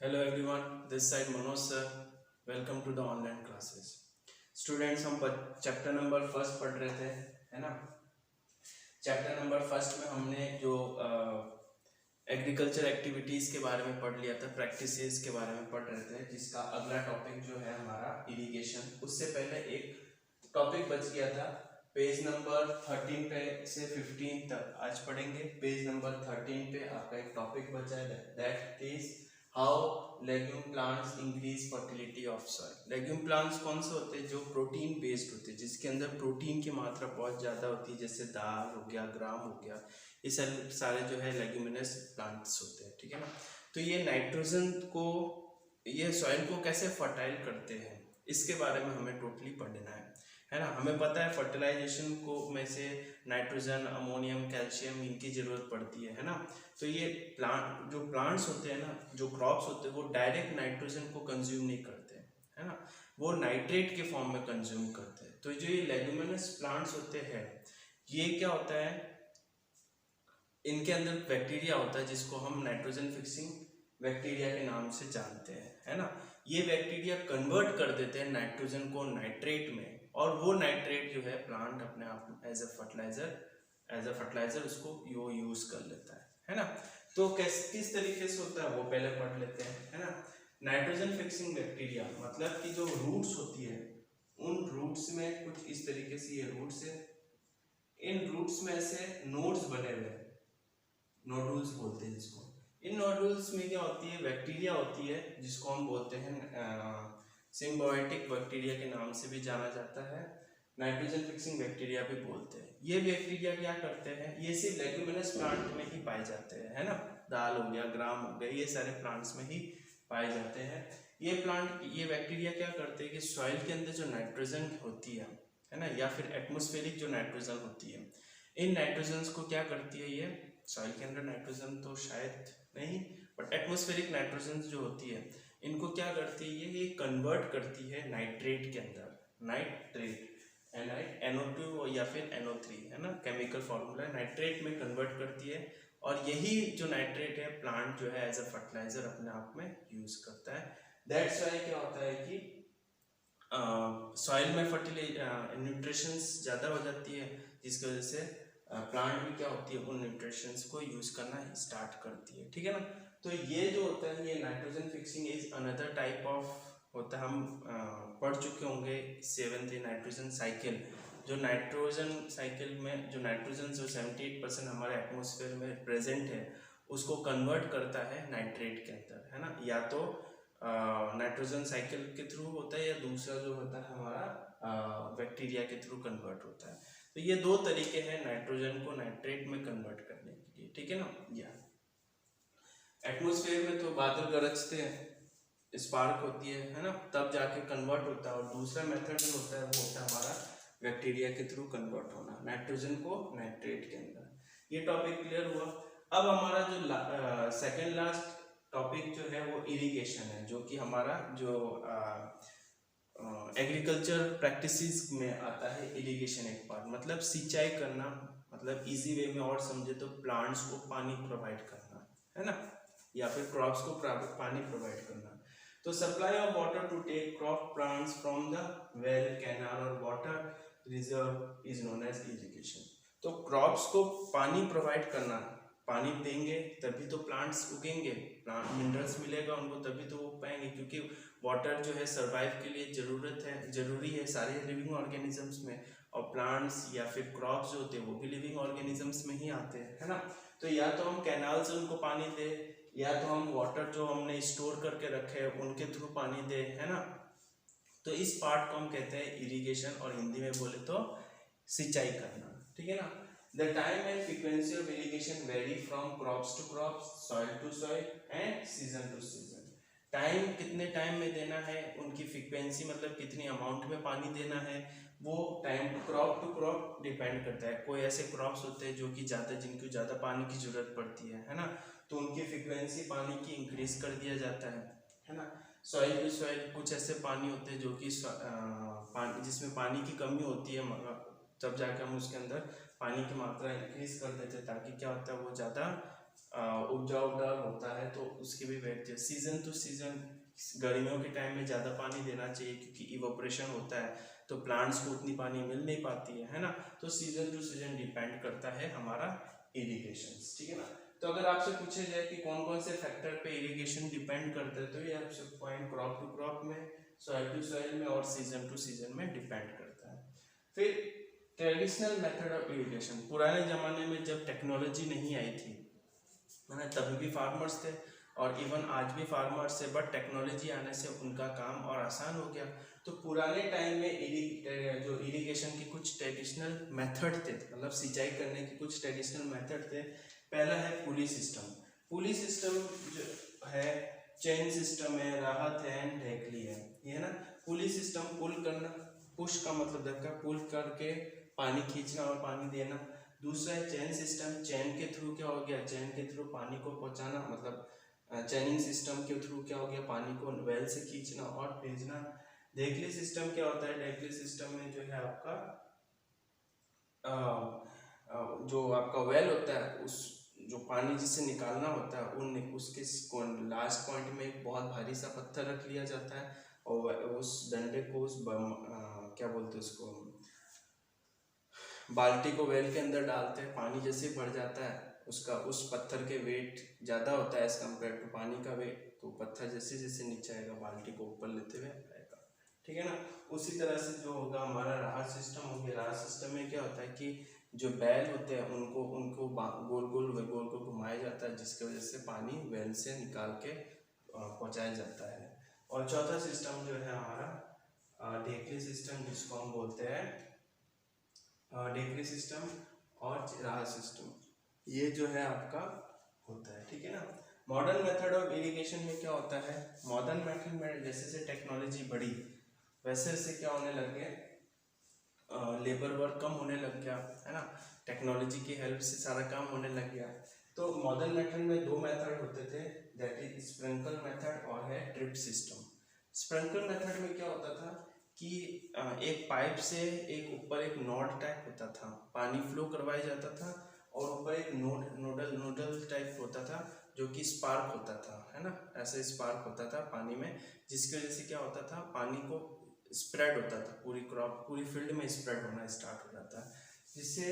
Hello everyone, this side Manoj sir. Welcome to the online classes. Students हम chapter number first पढ़ रहे थे, है ना। चैप्टर नंबर फर्स्ट में हमने जो एग्रीकल्चर एक्टिविटीज़ के बारे में पढ़ लिया था, प्रैक्टिसेस के बारे में पढ़ रहे थे, जिसका अगला टॉपिक जो है हमारा इरिगेशन। उससे पहले एक टॉपिक बच गया था, पेज नंबर 13 पे से 15 तक आज पढ़ेंगे। पेज नंबर 13 पे आपका एक टॉपिक बचा है, that is how legume plants increase fertility of soil. Legume plants कौन से होते हैं? जो प्रोटीन बेस्ड होते हैं, जिसके अंदर प्रोटीन की मात्रा बहुत ज़्यादा होती है, जैसे दाल हो गया, ग्राम हो गया, ये सारे जो है लेग्यूमिनस प्लांट्स होते हैं, ठीक है ना। तो ये नाइट्रोजन को, ये सॉइल को कैसे फर्टाइल करते हैं, इसके बारे में हमें टोटली पढ़ना है ना। हमें पता है फर्टिलाइजेशन को में से नाइट्रोजन, अमोनियम, कैल्शियम इनकी ज़रूरत पड़ती है ना। तो ये जो प्लांट्स होते हैं ना, जो क्रॉप्स होते हैं, वो डायरेक्ट नाइट्रोजन को कंज्यूम नहीं करते, है ना, वो नाइट्रेट के फॉर्म में कंज्यूम करते हैं। तो जो ये लेग्यूमिनस प्लांट्स होते हैं, ये क्या होता है, इनके अंदर बैक्टीरिया होता है जिसको हम नाइट्रोजन फिक्सिंग बैक्टीरिया के नाम से जानते हैं, है ना। ये बैक्टीरिया कन्वर्ट कर देते हैं नाइट्रोजन को नाइट्रेट में, और वो नाइट्रेट जो है प्लांट अपने आप एज अ फर्टिलाइजर उसको यूज कर लेता है ना। तो किस तरीके से होता है वो पहले पढ़ लेते हैं, है ना। नाइट्रोजन फिक्सिंग बैक्टीरिया मतलब कि जो रूट्स होती है, उन रूट्स में कुछ इस तरीके से ये रूट्स है, इन रूट्स में से नोड्स बने हुए हैं, नोडुल्स बोलते हैं जिसको। इन नोडुल्स में क्या होती है, बैक्टीरिया होती है, जिसको हम बोलते हैं सिम्बायोटिक बैक्टीरिया के नाम से भी जाना जाता है, नाइट्रोजन फिक्सिंग बैक्टीरिया भी बोलते हैं। ये बैक्टीरिया क्या करते हैं, ये सिर्फ लेग्यूमिनस प्लांट में ही पाए जाते हैं, है ना। दाल हो गया, ग्राम हो गया, ये सारे प्लांट्स में ही पाए जाते हैं। ये बैक्टीरिया क्या करते हैं कि सॉइल के अंदर जो नाइट्रोजन होती है ना, या फिर एटमोस्फेरिक जो नाइट्रोजन होती है, इन नाइट्रोजन्स को क्या करती है, ये सॉइल के अंदर नाइट्रोजन तो शायद नहीं, बट एटमॉस्फेरिक नाइट्रोजन जो होती है, इनको क्या करती है, ये कन्वर्ट करती है नाइट्रेट के अंदर, नाइट्रेट NO2 या फिर NO3, है ना, केमिकल फॉर्मूला, नाइट्रेट में कन्वर्ट करती है। और यही जो नाइट्रेट है प्लांट जो है एज अ फर्टिलाइजर अपने आप में यूज करता है। दैट्स वाई क्या होता है कि सॉइल में न्यूट्रिशंस ज़्यादा हो जाती है, जिसकी वजह से प्लांट भी क्या होती है, उन न्यूट्रिशंस को यूज करना स्टार्ट करती है, ठीक है ना। तो ये जो होता है, ये nitrogen fixing is another type of होता है। हम पढ़ चुके होंगे 7th नाइट्रोजन साइकिल। जो नाइट्रोजन साइकिल में जो नाइट्रोजन जो 78% हमारे एटमोसफेयर में प्रेजेंट है, उसको कन्वर्ट करता है नाइट्रेट के अंदर, है ना। या तो नाइट्रोजन साइकिल के थ्रू होता है, या दूसरा जो होता है हमारा बैक्टीरिया के थ्रू कन्वर्ट होता है। तो ये दो तरीके हैं नाइट्रोजन को नाइट्रेट में कन्वर्ट करने के लिए, ठीक है ना। या एटमॉस्फेयर में तो बादल गरजते हैं, स्पार्क होती है ना, तब जाके कन्वर्ट होता है। और दूसरा मेथड जो होता है वो होता है हमारा बैक्टीरिया के थ्रू कन्वर्ट होना नाइट्रोजन को नाइट्रेट के अंदर। ये टॉपिक क्लियर हुआ। अब हमारा जो सेकेंड लास्ट टॉपिक जो है वो इरिगेशन है, जो कि हमारा जो एग्रीकल्चर प्रैक्टिसेस में आता है। इरिगेशन एक पार्ट मतलब सिंचाई करना, मतलब इजी वे में और समझे तो प्लांट्स को पानी प्रोवाइड करना, है ना, या फिर क्रॉप्स को पानी प्रोवाइड करना। तो supply of water to take crop plants from the well, canal और water reserve is known as irrigation. तो क्रॉप्स को पानी प्रोवाइड करना, पानी देंगे तभी तो प्लांट्स उगेंगे, प्लांट मिनरल्स मिलेगा उनको तभी तो उग पाएंगे, क्योंकि वाटर जो है सर्वाइव के लिए जरूरी है सारे लिविंग ऑर्गेनिजम्स में। और प्लांट्स या फिर क्रॉप्स जो होते हैं वो भी लिविंग ऑर्गेनिजम्स में ही आते हैं, है ना। तो या तो हम कैनाल से उनको पानी दे, या तो हम वाटर जो हमने स्टोर करके रखे हैं उनके थ्रू पानी दे, है ना। तो इस पार्ट को हम कहते हैं इरिगेशन, और हिंदी में बोले तो सिंचाई करना, ठीक है ना। The time and frequency of irrigation vary from crops to crops, soil to soil and season to season. Time कितने टाइम में देना है, उनकी फ्रीक्वेंसी मतलब कितनी अमाउंट में पानी देना है, वो टाइम टू क्रॉप डिपेंड करता है। कोई ऐसे क्रॉप्स होते हैं जो कि जिनको ज़्यादा पानी की जरूरत पड़ती है ना, तो उनकी फ्रीक्वेंसी पानी की इंक्रीज कर दिया जाता है ना। सॉइल टू सॉइल कुछ ऐसे पानी होते हैं जो कि जिसमें पानी की कमी होती है, तब जाकर हम उसके अंदर पानी की मात्रा इंक्रीज कर देते हैं, ताकि क्या होता है वो ज़्यादा उपजाऊदार होता है तो उसकी भी वैल्यू सीजन टू सीजन। गर्मियों के टाइम में ज़्यादा पानी देना चाहिए क्योंकि इवोपरेशन होता है तो प्लांट्स को उतनी पानी मिल नहीं पाती है ना। तो सीजन टू सीजन डिपेंड करता है हमारा इरिगेशन, ठीक है ना। तो अगर आपसे पूछे जाए कि कौन कौन से फैक्टर पे इरिगेशन डिपेंड करते हैं तो ये आपसे पॉइंट क्रॉप टू क्रॉप में, सॉइल टू सॉइल में और सीजन टू सीजन में डिपेंड करता है। फिर ट्रेडिशनल मेथड ऑफ इरिगेशन, पुराने ज़माने में जब टेक्नोलॉजी नहीं आई थी है ना, तभी भी फार्मर्स थे और इवन आज भी फार्मर्स है, बट टेक्नोलॉजी आने से उनका काम और आसान हो गया। तो पुराने टाइम में जो इरिगेशन के कुछ ट्रेडिशनल मेथड थे, मतलब सिंचाई करने के कुछ ट्रेडिशनल मेथड थे। पहला है पुली सिस्टम। पुली सिस्टम जो है चेन सिस्टम है, राहत है एंड ढेकली है, ये है ना। पुली सिस्टम पुल करना, पुश का मतलब देखा पुल करके पानी खींचना और पानी देना। दूसरा है चेन सिस्टम, चेन के थ्रू क्या हो गया, चेन के थ्रू पानी को पहुंचाना, मतलब चेनिंग सिस्टम के थ्रू क्या हो गया, पानी को वेल से खींचना और भेजना। ढेकली सिस्टम क्या होता है, ढेकली सिस्टम में जो है आपका जो आपका वेल होता है उस जो पानी जिससे निकालना होता है उन उसके लास्ट पॉइंट में एक बहुत भारी सा पत्थर रख लिया जाता है और उस डंडे को उस क्या बोलते हैं उसको, बाल्टी को वेल के अंदर डालते हैं। पानी जैसे बढ़ जाता है उसका उस पत्थर के वेट ज़्यादा होता है एज कम्पेयर टू पानी का वेट, तो पत्थर जैसे जैसे नीचे आएगा बाल्टी को ऊपर लेते हुए आएगा, ठीक है ना। उसी तरह से जो होगा हमारा राहत सिस्टम हो गया। राहत सिस्टम में क्या होता है कि जो बैल होते हैं उनको उनको गोल गोल को घुमाया जाता है जिसकी वजह से पानी वेल से निकाल के पहुँचाया जाता है। और चौथा सिस्टम जो है हमारा ढेकली सिस्टम, जिसको हम बोलते हैं ढेकली सिस्टम और राहत सिस्टम, ये जो है आपका होता है, ठीक है ना। मॉडर्न मेथड ऑफ इरिगेशन में क्या होता है, मॉडर्न मेथड में जैसे जैसे टेक्नोलॉजी बढ़ी वैसे वैसे क्या होने लग गया, लेबर वर्क कम होने लग गया है ना, टेक्नोलॉजी की हेल्प से सारा काम होने लग गया। तो मॉडर्न मेथड में दो मेथड होते थे, दैट इज स्प्रिंकल मेथड और है ड्रिप सिस्टम। स्प्रिंकल मेथड में क्या होता था कि एक पाइप से एक ऊपर एक नोड टाइप होता था, पानी फ्लो करवाया जाता था और ऊपर एक नोडल टाइप होता था जो कि स्पार्क होता था, है ना, ऐसे स्पार्क होता था पानी में, जिसकी वजह से क्या होता था पानी को स्प्रेड होता था, पूरी क्रॉप पूरी फील्ड में स्प्रेड होना स्टार्ट हो जाता है, जिससे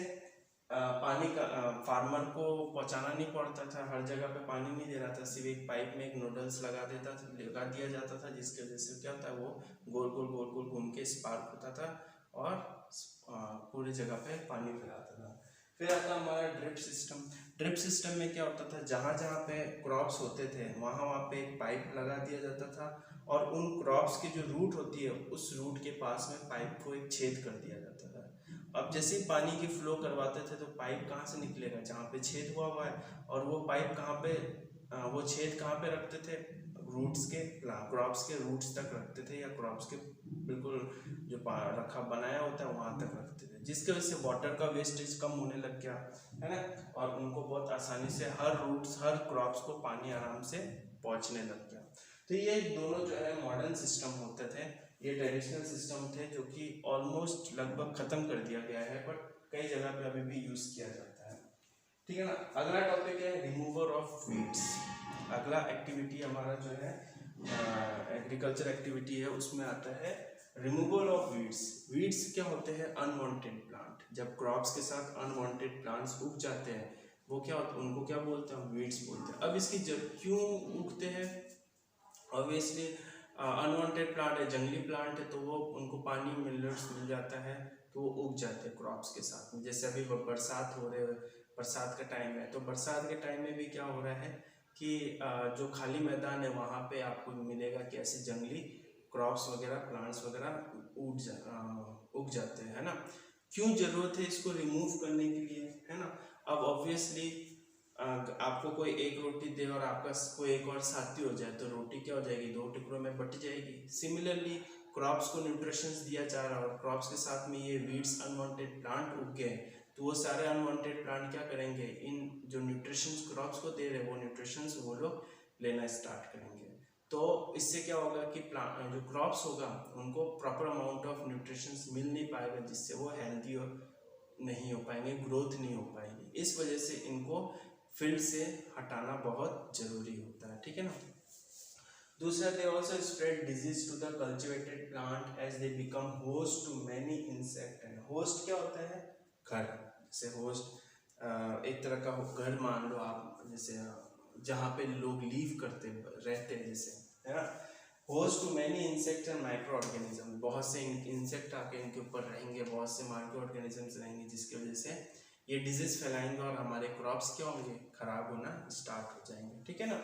पानी का फार्मर को पहुंचाना नहीं पड़ता था, हर जगह पे पानी नहीं दे रहा था, सिर्फ एक पाइप में एक नोडल्स लगा दिया जाता था, जिसकी वजह से क्या होता है वो गोल गोल घूम के स्पार्क होता था और पूरी जगह पे पानी फैलाता था। फिर आता हमारा ड्रिप सिस्टम। ड्रिप सिस्टम में क्या होता था, जहाँ जहाँ पे क्रॉप्स होते थे वहाँ पे एक पाइप लगा दिया जाता था और उन क्रॉप्स की जो रूट होती है उस रूट के पास में पाइप को एक छेद कर दिया जाता था। अब जैसे ही पानी की फ्लो करवाते थे तो पाइप कहाँ से निकलेगा, जहाँ पे छेद हुआ है, और वो पाइप कहाँ पे वो छेद कहाँ पे रखते थे, रूट्स के क्रॉप्स के रूट्स तक रखते थे या क्रॉप्स के बिल्कुल जो रखा बनाया होता है वहाँ तक रखते थे, जिसकी वजह से वाटर का वेस्टेज कम होने लग गया है ना, और उनको बहुत आसानी से हर रूट्स हर क्रॉप्स को पानी आराम से पहुँचने लग गया। तो ये दोनों जो है मॉडर्न सिस्टम होते थे, ये ट्रेडिशनल सिस्टम थे जो कि ऑलमोस्ट लगभग खत्म कर दिया गया है, बट कई जगह पे अभी भी यूज किया जाता है, ठीक है ना। अगला टॉपिक है रिमूवर ऑफ वीड्स। अगला एक्टिविटी हमारा जो है एग्रीकल्चर एक्टिविटी है, उसमें आता है रिमूवल ऑफ वीड्स। वीड्स क्या होते हैं, अनवांटेड प्लांट। जब क्रॉप्स के साथ अनवांटेड प्लांट्स उग जाते हैं वो क्या होता है, उनको क्या बोलते हैं, वीड्स बोलते हैं। अब इसकी क्यों उगते हैं, ऑब्वियसली अनवांटेड प्लांट है, जंगली प्लांट है, तो वो उनको पानी मिनरल्स मिल जाता है तो वो उग जाते हैं क्रॉप्स के साथ में। जैसे अभी बरसात हो रहे है, बरसात का टाइम है, तो बरसात के टाइम में भी क्या हो रहा है कि जो खाली मैदान है वहाँ पे आपको मिलेगा कि ऐसे जंगली क्रॉप्स वगैरह प्लांट्स वगैरह उग जाते हैं, है ना। क्यों जरूरत है इसको रिमूव करने के लिए, है ना। अब ऑब्वियसली आपको कोई एक रोटी दे और आपका कोई एक और साथी हो जाए तो रोटी क्या हो जाएगी, दो टुकड़ों में बट जाएगी। सिमिलरली क्रॉप्स को न्यूट्रिशंस दिया जा रहा है और क्रॉप्स के साथ में ये वीड्स अनवांटेड प्लांट उग गए, तो वो सारे अनवांटेड प्लांट क्या करेंगे, इन जो न्यूट्रिशंस क्रॉप्स को दे रहे हैं वो न्यूट्रिशंस वो लोग लेना स्टार्ट करेंगे। तो इससे क्या होगा कि प्लांट जो क्रॉप्स होगा उनको प्रॉपर अमाउंट ऑफ न्यूट्रिशंस मिल नहीं पाएगा, जिससे वो हेल्दी नहीं हो पाएंगे, ग्रोथ नहीं हो पाएगी। इस वजह से इनको फील्ड से हटाना बहुत जरूरी होता है, ठीक है ना। दूसरा, they also spread disease to the cultivated plant as they become host to many insect. And host क्या होता है? घर। जैसे होस्ट एक तरह का घर मान लो आप, जैसे जहाँ पे लोग लीव करते रहते हैं, जैसे, है ना। Host to many insect and micro organism, बहुत से इंसेक्ट आके इनके ऊपर रहेंगे, बहुत से माइक्रो ऑर्गेनिजम्स रहेंगे, जिसकी वजह से ये डिजीज फैलाएंगे और हमारे क्रॉप्स क्या होंगे? खराब होना स्टार्ट हो जाएंगे, ठीक है ना।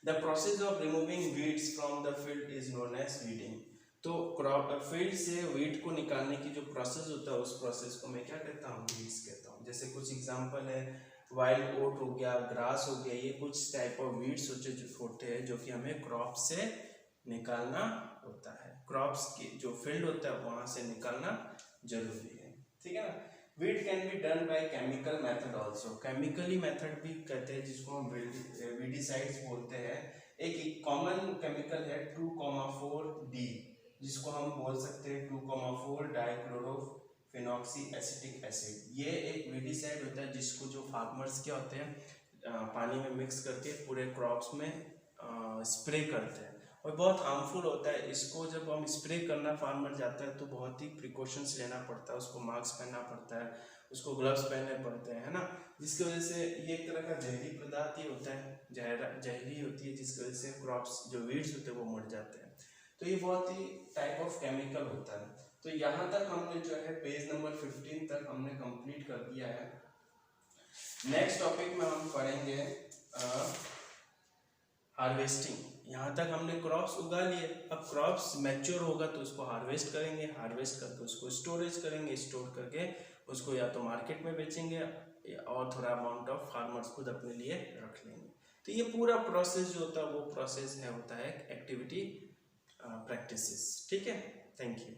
The process of removing weeds from the field is known as weeding. तो क्रॉप फील्ड से वीड को निकालने की जो प्रोसेस होता है, उस प्रोसेस को मैं क्या कहता हूँ? वीड्स कहता हूँ। जैसे कुछ एग्जांपल है, वाइल्ड ओट हो गया, ग्रास हो गया, ये कुछ टाइप ऑफ वीड्स होते हैं जो कि हमें क्रॉप से निकालना होता है। क्रॉप्स की जो फील्ड होता है वहां से निकालना जरूरी है, ठीक है ना। Weed can be done by chemical method also. Chemically method भी कहते हैं, जिसको हम वीडिसाइड्स बोलते हैं। एक कॉमन केमिकल है 2,4-D, जिसको हम बोल सकते हैं 2,4 डाइक्लोरोफिनॉक्सी एसिटिक एसिड। ये एक वीडिसाइड होता है जिसको जो फार्मर्स क्या होते हैं पानी में मिक्स करके पूरे क्रॉप्स में स्प्रे करते हैं, और बहुत हार्मफुल होता है। इसको जब हम स्प्रे करना फार्मर जाता है तो बहुत ही प्रिकॉशंस लेना पड़ता है, उसको मास्क पहनना पड़ता है, उसको ग्लव्स पहनने पड़ते हैं, है ना। जिसकी वजह से ये एक तरह का जहरी पदार्थ ही होता है, जहरी होती है, जिसकी वजह से क्रॉप्स जो वीड्स होते हैं वो मर जाते हैं। तो ये बहुत ही टाइप ऑफ केमिकल होता है। तो यहाँ तक हमने जो है पेज नंबर 15 तक हमने कंप्लीट कर दिया है। नेक्स्ट टॉपिक में हम पढ़ेंगे हार्वेस्टिंग। यहाँ तक हमने क्रॉप्स उगा लिए, अब क्रॉप्स मैच्योर होगा तो उसको हार्वेस्ट करेंगे, हार्वेस्ट करके उसको स्टोरेज करेंगे, स्टोर करके उसको या तो मार्केट में बेचेंगे और थोड़ा अमाउंट ऑफ फार्मर्स खुद अपने लिए रख लेंगे। तो ये पूरा प्रोसेस जो होता है वो प्रोसेस है होता है एक्टिविटी प्रैक्टिसेस, ठीक है। Thank you.